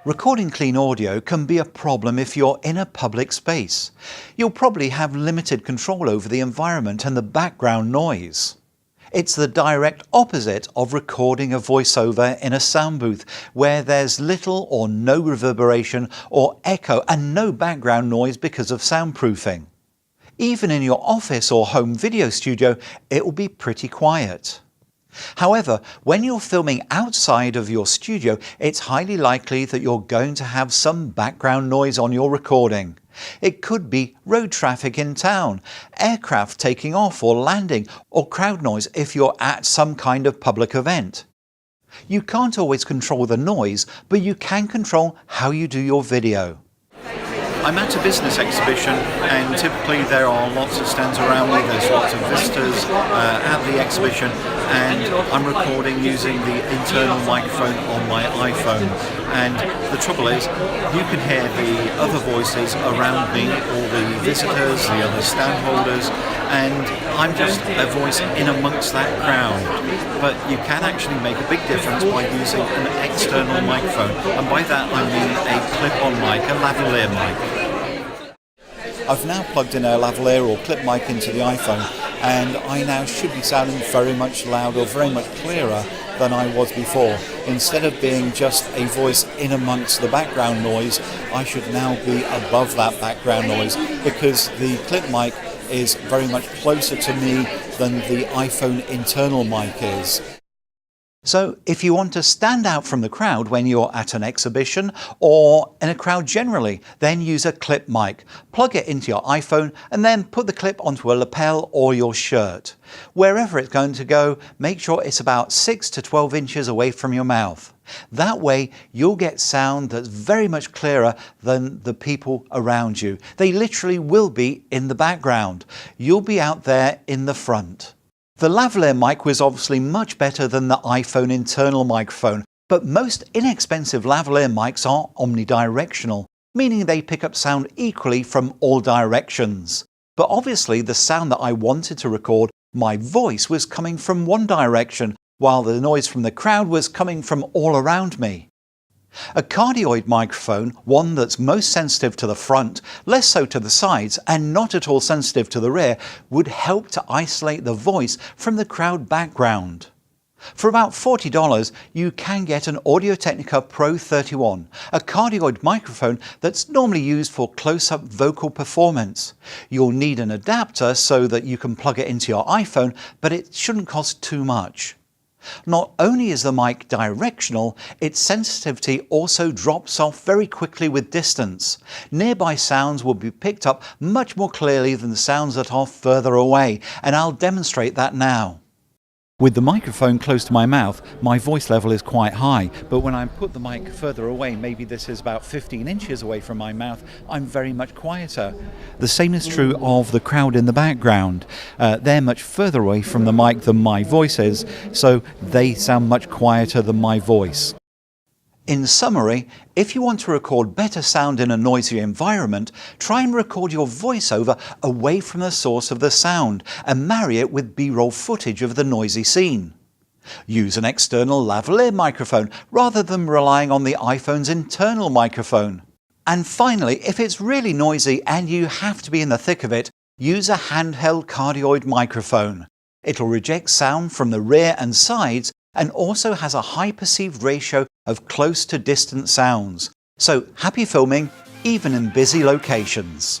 Recording clean audio can be a problem if you're in a public space. You'll probably have limited control over the environment and the background noise. It's the direct opposite of recording a voiceover in a sound booth, where there's little or no reverberation or echo and no background noise because of soundproofing. Even in your office or home video studio, it will be pretty quiet. However, when you're filming outside of your studio, it's highly likely that you're going to have some background noise on your recording. It could be road traffic in town, aircraft taking off or landing, or crowd noise if you're at some kind of public event. You can't always control the noise, but you can control how you do your video. I'm at a business exhibition and typically there are lots of stands around me, there's lots of visitors at the exhibition, and I'm recording using the internal microphone on my iPhone. And the trouble is, you can hear the other voices around me, all the visitors, the other stand holders, and I'm just a voice in amongst that crowd. But you can actually make a big difference by using an external microphone, and by that I mean a clip-on mic, a lavalier mic. I've now plugged in a lavalier or clip mic into the iPhone, and I now should be sounding very much louder, very much clearer than I was before. Instead of being just a voice in amongst the background noise, I should now be above that background noise, because the clip mic is very much closer to me than the iPhone internal mic is. So if you want to stand out from the crowd when you're at an exhibition or in a crowd generally, then use a clip mic. Plug it into your iPhone and then put the clip onto a lapel or your shirt. Wherever it's going to go, make sure it's about 6 to 12 inches away from your mouth. That way you'll get sound that's very much clearer than the people around you. They literally will be in the background. You'll be out there in the front. The lavalier mic was obviously much better than the iPhone internal microphone, but most inexpensive lavalier mics are omnidirectional, meaning they pick up sound equally from all directions. But obviously the sound that I wanted to record, my voice, was coming from one direction, while the noise from the crowd was coming from all around me. A cardioid microphone, one that's most sensitive to the front, less so to the sides, and not at all sensitive to the rear, would help to isolate the voice from the crowd background. For about $40, you can get an Technica PRO 31, a cardioid microphone that's normally used for close-up vocal performance. You'll need an adapter so that you can plug it into your iPhone, but it shouldn't cost too much. Not only is the mic directional, its sensitivity also drops off very quickly with distance. Nearby sounds will be picked up much more clearly than the sounds that are further away, and I'll demonstrate that now. With the microphone close to my mouth, my voice level is quite high, but when I put the mic further away, maybe this is about 15 inches away from my mouth, I'm very much quieter. The same is true of the crowd in the background. They're much further away from the mic than my voice is, so they sound much quieter than my voice. In summary, if you want to record better sound in a noisy environment, try and record your voiceover away from the source of the sound and marry it with B-roll footage of the noisy scene. Use an external lavalier microphone rather than relying on the iPhone's internal microphone. And finally, if it's really noisy and you have to be in the thick of it, use a handheld cardioid microphone. It'll reject sound from the rear and sides, and also has a high perceived ratio of close to distant sounds. So happy filming, even in busy locations.